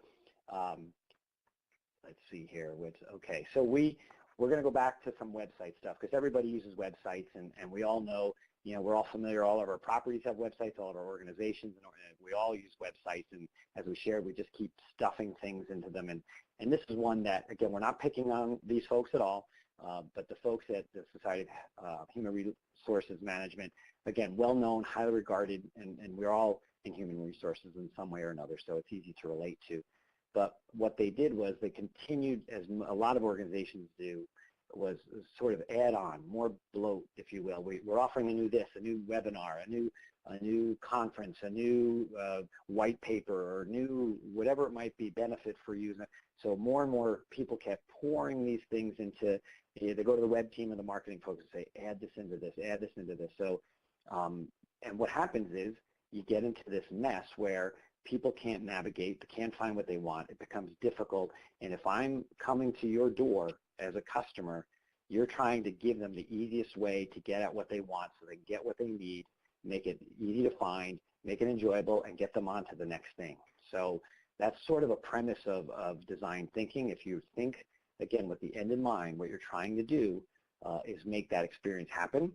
let's see here. Okay, so we're going to go back to some website stuff because everybody uses websites, and we all know, we're all familiar. All of our properties have websites. All of our organizations, and we all use websites. And as we shared, we just keep stuffing things into them. And this is one that, again, we're not picking on these folks at all, but the folks at the Society of Human Resources Management, again, well-known, highly regarded, and we're all in human resources in some way or another, so it's easy to relate to. But what they did was they continued, as a lot of organizations do, was sort of add on, more bloat, if you will. We're offering a new this, a new webinar, a new a new conference, a new white paper, or new whatever it might be benefit for you. So more and more people kept pouring these things into, they go to the web team and the marketing folks and say, add this into this, add this into this. So, and what happens is you get into this mess where people can't navigate, they can't find what they want, it becomes difficult, and if I'm coming to your door as a customer, you're trying to give them the easiest way to get at what they want so they get what they need, make it easy to find, make it enjoyable, and get them on to the next thing. So that's sort of a premise of design thinking. If you think, again, with the end in mind, what you're trying to do is make that experience happen.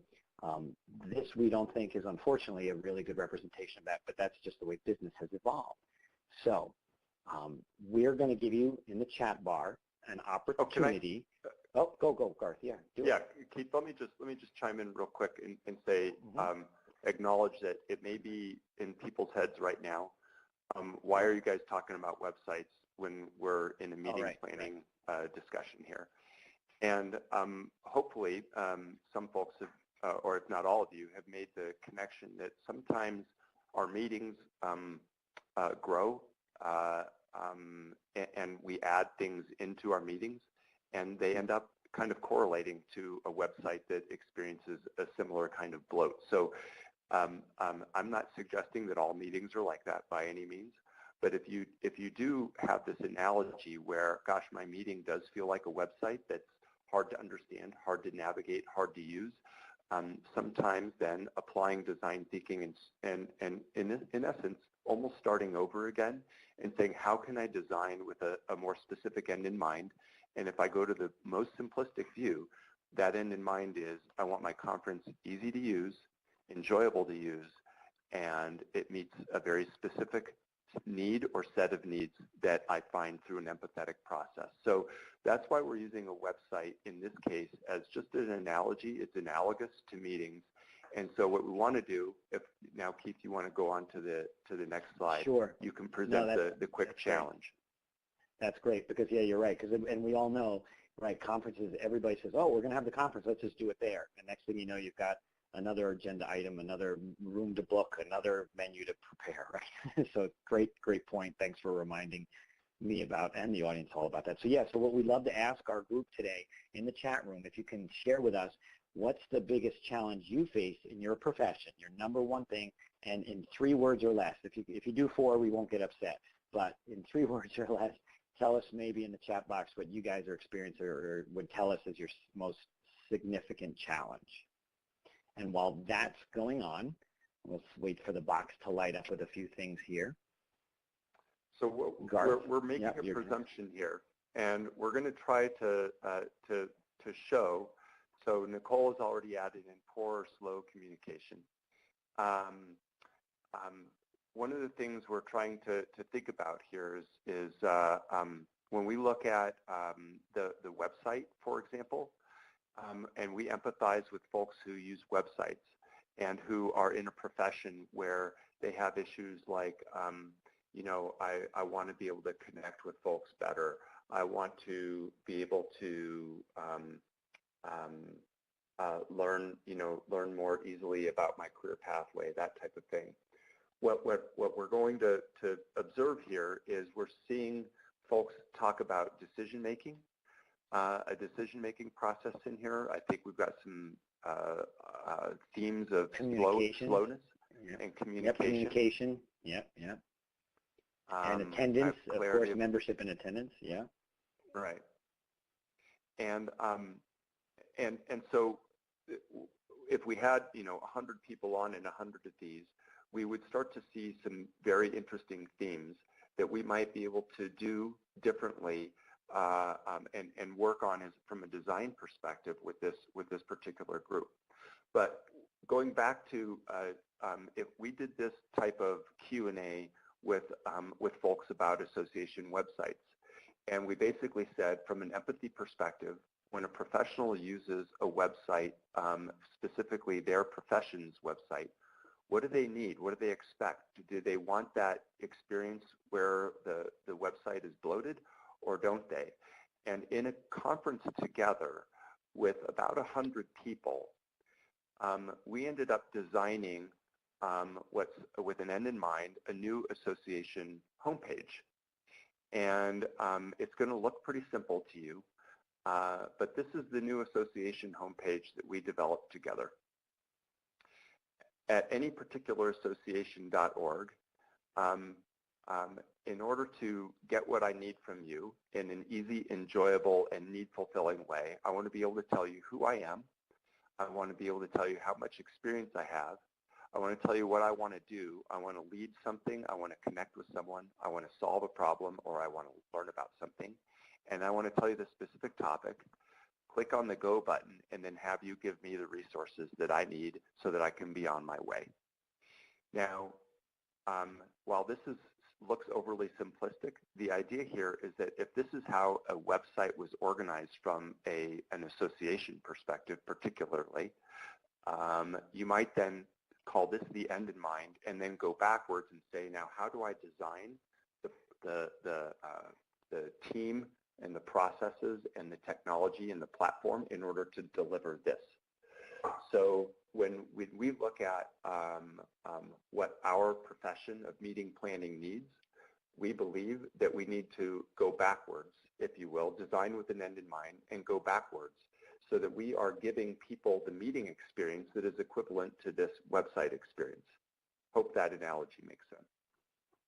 This we don't think is unfortunately a really good representation of that, but that's just the way business has evolved. So we're going to give you in the chat bar an opportunity. Go, Garth. Yeah, do it. Keith, let me just chime in real quick and say, acknowledge that it may be in people's heads right now. Why are you guys talking about websites when we're in a meeting planning discussion here? And hopefully some folks have, or if not all of you, have made the connection that sometimes our meetings grow and we add things into our meetings, and they end up kind of correlating to a website that experiences a similar kind of bloat. So I'm not suggesting that all meetings are like that by any means, but if you do have this analogy where, gosh, my meeting does feel like a website that's hard to understand, hard to navigate, hard to use, sometimes then applying design thinking and in essence almost starting over again and saying, how can I design with a more specific end in mind? And if I go to the most simplistic view, that end in mind is I want my conference easy to use, enjoyable to use, and it meets a very specific need or set of needs that I find through an empathetic process. So that's why we're using a website in this case as just an analogy. It's analogous to meetings. And so what we want to do, if now Keith, you want to go on to the next slide, sure, you can present the quick challenge. That's great, because yeah, you're right, and we all know, right, conferences, everybody says, oh, we're going to have the conference, let's just do it there. And next thing you know, you've got another agenda item, another room to book, another menu to prepare, right? So great point. Thanks for reminding me about, and the audience all about that. So yeah, so what we'd love to ask our group today in the chat room, if you can share with us, what's the biggest challenge you face in your profession, your number one thing, and in 3 words or less. If you do 4, we won't get upset, but in 3 words or less, tell us maybe in the chat box what you guys are experiencing or would tell us is your most significant challenge. And while that's going on, let's wait for the box to light up with a few things here. So we're making a presumption here, and we're going to try to show. So Nicole has already added in poor or slow communication. One of the things we're trying to think about here is when we look at the website, for example, and we empathize with folks who use websites and who are in a profession where they have issues like, you know, I want to be able to connect with folks better. I want to be able to learn more easily about my career pathway, that type of thing. What we're going to observe here is we're seeing folks talk about decision-making, a decision-making process in here. I think we've got some themes of slowness and communication. Yep, communication. Yep. And attendance, of course, membership and attendance. Yeah. Right. And so if we had 100 people on and 100 of these, we would start to see some very interesting themes that we might be able to do differently and work on from a design perspective with this particular group. But going back to if we did this type of Q&A with folks about association websites, and we basically said from an empathy perspective, when a professional uses a website, specifically their profession's website, what do they need? What do they expect? Do they want that experience where the website is bloated, or don't they? And in a conference together with about 100 people, we ended up designing what's, with an end in mind, a new association homepage. And it's going to look pretty simple to you, but this is the new association homepage that we developed together. At anyparticularsociation.org, in order to get what I need from you in an easy, enjoyable, and need-fulfilling way, I want to be able to tell you who I am. I want to be able to tell you how much experience I have. I want to tell you what I want to do. I want to lead something. I want to connect with someone. I want to solve a problem, or I want to learn about something. And I want to tell you the specific topic. Click on the go button, and then have you give me the resources that I need so that I can be on my way. Now, while this looks overly simplistic, the idea here is that if this is how a website was organized from an association perspective particularly, you might then call this the end in mind and then go backwards and say, now how do I design the team and the processes and the technology and the platform in order to deliver this? So when we look at what our profession of meeting planning needs, we believe that we need to go backwards, if you will, design with an end in mind, and go backwards so that we are giving people the meeting experience that is equivalent to this website experience. Hope that analogy makes sense.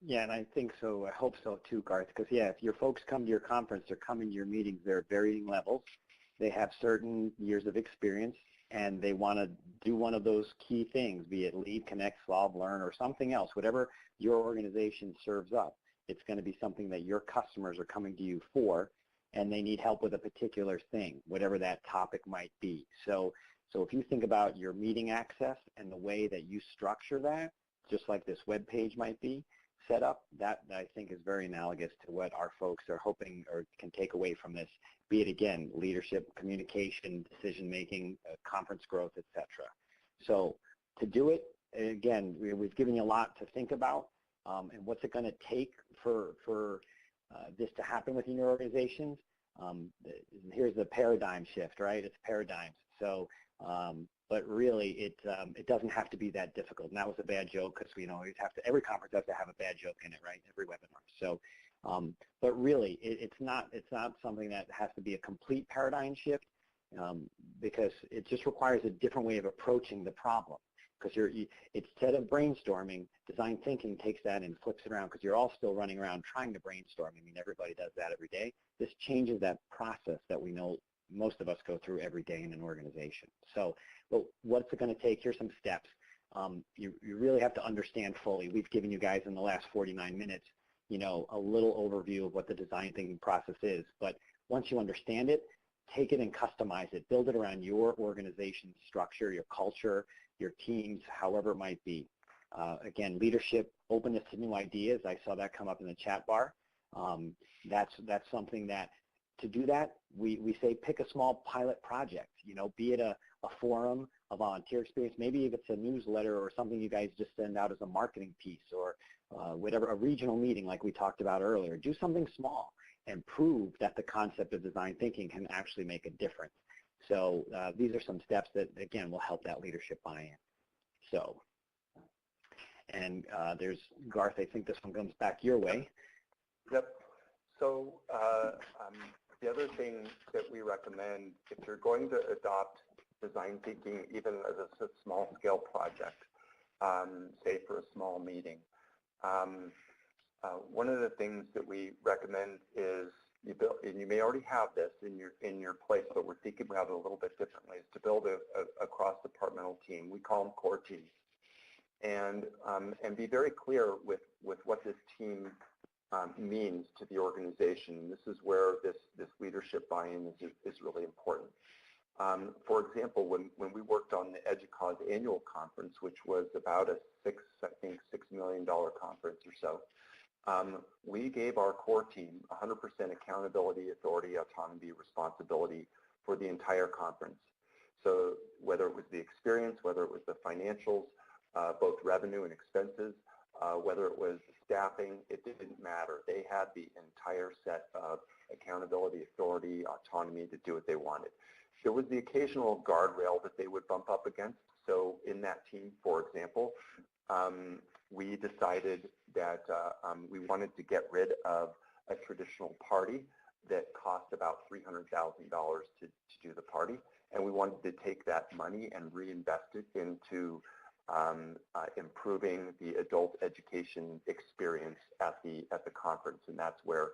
Yeah, and I think so. I hope so too, Garth, because yeah, if your folks come to your conference, they're coming to your meetings, they're at varying levels. They have certain years of experience, and they want to do one of those key things, be it lead, connect, solve, learn, or something else, whatever your organization serves up. It's going to be something that your customers are coming to you for, and they need help with a particular thing, whatever that topic might be. So if you think about your meeting access and the way that you structure that, just like this web page might be set up, that I think is very analogous to what our folks are hoping or can take away from this, be it, again, leadership, communication, decision-making, conference growth, etc. So to do it, again, we've given you a lot to think about, and what's it going to take for this to happen within your organizations. Here's the paradigm shift, right? It's paradigms. So, but really, it doesn't have to be that difficult. And that was a bad joke because we always have to. Every conference has to have a bad joke in it, right? Every webinar. So, but really, it's not something that has to be a complete paradigm shift, because it just requires a different way of approaching the problem. Because instead of brainstorming, design thinking takes that and flips it around, because you're all still running around trying to brainstorm. I mean, everybody does that every day. This changes that process that we know most of us go through every day in an organization. So, well, what's it going to take? Here's some steps. You really have to understand fully. We've given you guys in the last 49 minutes, a little overview of what the design thinking process is. But once you understand it, take it and customize it. Build it around your organization's structure, your culture, your teams, however it might be. Again, leadership, openness to new ideas. I saw that come up in the chat bar. That's something that, to do that, we say pick a small pilot project, be it a forum, a volunteer experience, maybe if it's a newsletter or something you guys just send out as a marketing piece, or whatever, a regional meeting like we talked about earlier. Do something small and prove that the concept of design thinking can actually make a difference. So these are some steps that, again, will help that leadership buy-in. So, and there's Garth, I think this one comes back your way. Yep. So the other thing that we recommend, if you're going to adopt design thinking, even as a small-scale project, say for a small meeting, one of the things that we recommend is you build, and you may already have this in your place, but we're thinking about it a little bit differently, is to build a cross-departmental team. We call them core teams, and be very clear with what this team means to the organization. This is where this leadership buy-in is really important. For example, when we worked on the EDUCAUSE annual conference, which was about a $6 million conference or so, we gave our core team 100% accountability, authority, autonomy, responsibility for the entire conference. So whether it was the experience, whether it was the financials, both revenue and expenses, whether it was staffing, it didn't matter. They had the entire set of accountability, authority, autonomy to do what they wanted. There was the occasional guardrail that they would bump up against. So in that team, for example, we decided that we wanted to get rid of a traditional party that cost about $300,000 to do the party, and we wanted to take that money and reinvest it into improving the adult education experience at the conference, and that's where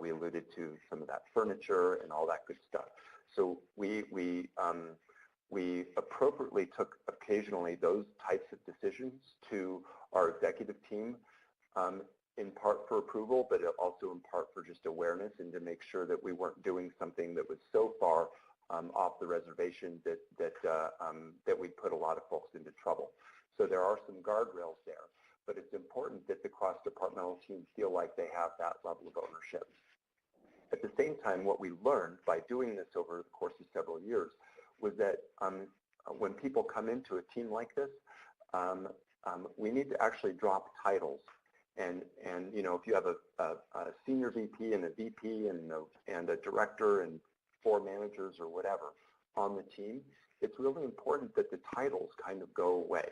we alluded to some of that furniture and all that good stuff. So we appropriately took occasionally those types of decisions to our executive team, in part for approval, but also in part for just awareness and to make sure that we weren't doing something that was so far off the reservation that we put a lot of folks into trouble. So there are some guardrails there, but it's important that the cross-departmental teams feel like they have that level of ownership. At the same time, what we learned by doing this over the course of several years was that when people come into a team like this, we need to actually drop titles. And you know, if you have a senior VP and a VP and a director and 4 managers or whatever on the team, it's really important that the titles kind of go away,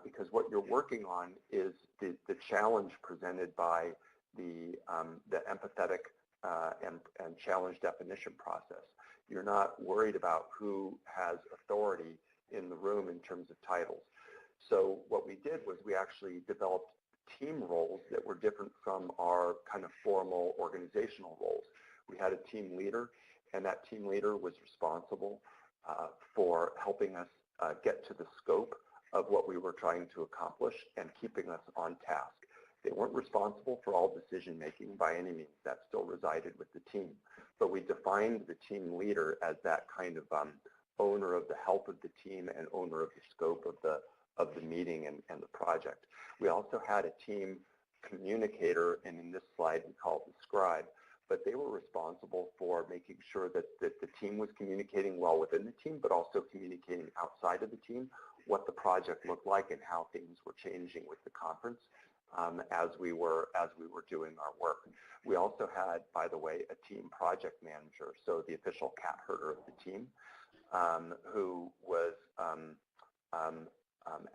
because what you're working on is the challenge presented by the empathetic and challenge definition process. You're not worried about who has authority in the room in terms of titles. So what we did was we actually developed team roles that were different from our kind of formal organizational roles. We had a team leader, and that team leader was responsible for helping us get to the scope of what we were trying to accomplish and keeping us on task. They weren't responsible for all decision making by any means. That still resided with the team. But we defined the team leader as that kind of owner of the health of the team and owner of the scope of the meeting and the project. We also had a team communicator, and in this slide we call it the scribe, but they were responsible for making sure that the team was communicating well within the team, but also communicating outside of the team what the project looked like and how things were changing with the conference as we were doing our work. We also had, by the way, a team project manager, so the official cat herder of the team, who was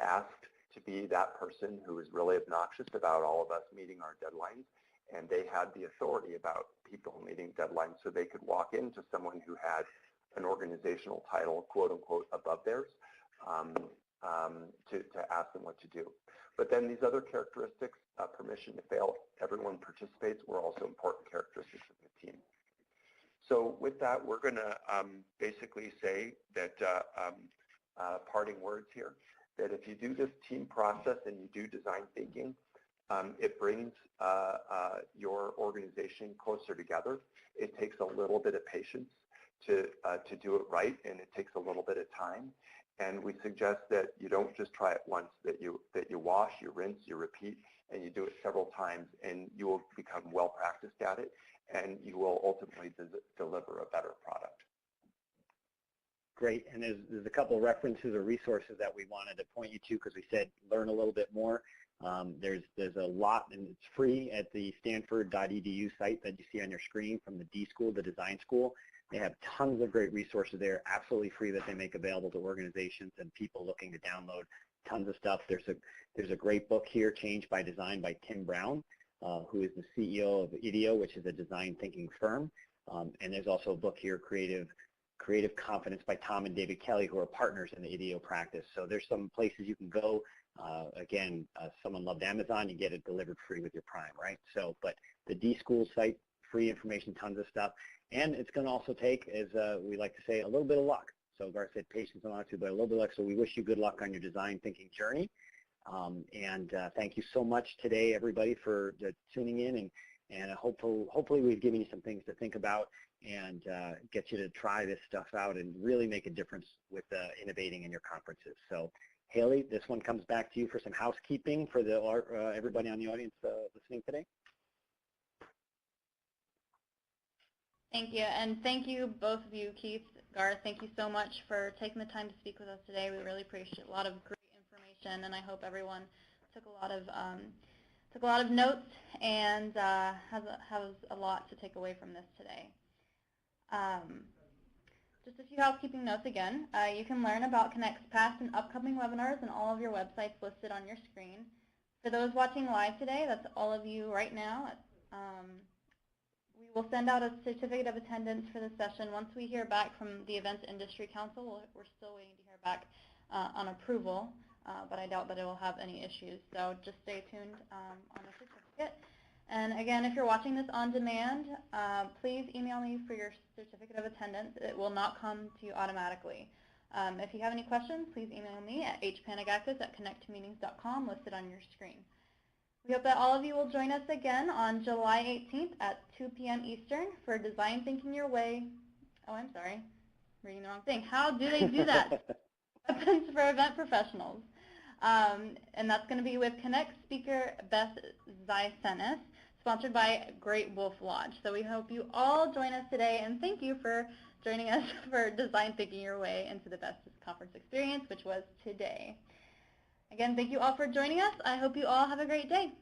asked to be that person who was really obnoxious about all of us meeting our deadlines, and they had the authority about people meeting deadlines, so they could walk into someone who had an organizational title, quote unquote, above theirs, to ask them what to do. But then these other characteristics, permission to fail, everyone participates, were also important characteristics of the team. So with that, we're going to basically say that parting words here, that if you do this team process and you do design thinking, it brings your organization closer together. It takes a little bit of patience to do it right, and it takes a little bit of time. And we suggest that you don't just try it once, that you wash, you rinse, you repeat, and you do it several times, and you will become well practiced at it, and you will ultimately deliver a better product. Great, and there's a couple of references or resources that we wanted to point you to, because we said learn a little bit more. There's a lot, and it's free at the stanford.edu site that you see on your screen from the D School, the design school. They have tons of great resources there, absolutely free, that they make available to organizations and people looking to download tons of stuff. There's a great book here, Change by Design, by Tim Brown, who is the CEO of IDEO, which is a design thinking firm. And there's also a book here, Creative Confidence, by Tom and David Kelly, who are partners in the IDEO practice. So there's some places you can go. Again, someone loved Amazon, you get it delivered free with your Prime, right? So, but the D School site, free information, tons of stuff. And it's going to also take, as we like to say, a little bit of luck. So Garth said patience and honesty, but a little bit of luck. So we wish you good luck on your design thinking journey. Thank you so much today, everybody, for tuning in. And hopefully we've given you some things to think about and get you to try this stuff out and really make a difference with innovating in your conferences. So Haley, this one comes back to you for some housekeeping for everybody on the audience listening today. Thank you, and thank you, both of you, Keith, Garth. Thank you so much for taking the time to speak with us today. We really appreciate a lot of great information, and I hope everyone took a lot of notes and has a lot to take away from this today. Just a few housekeeping notes again. You can learn about Connect's past and upcoming webinars on all of your websites listed on your screen. For those watching live today, that's all of you right now. We will send out a certificate of attendance for the session once we hear back from the Events Industry Council. We're still waiting to hear back on approval, but I doubt that it will have any issues. So just stay tuned on the certificate. And again, if you're watching this on demand, please email me for your certificate of attendance. It will not come to you automatically. If you have any questions, please email me at hpanagakis@connectmeetings.com, listed on your screen. We hope that all of you will join us again on July 18th at 2 p.m. Eastern for Design Thinking Your Way. Oh, I'm sorry. Reading the wrong thing. How do they do that? Weapons for Event Professionals. And that's going to be with Connect speaker Beth Zeisenis, sponsored by Great Wolf Lodge. So we hope you all join us today, and thank you for joining us for Design Thinking Your Way into the best conference experience, which was today. Again, thank you all for joining us. I hope you all have a great day.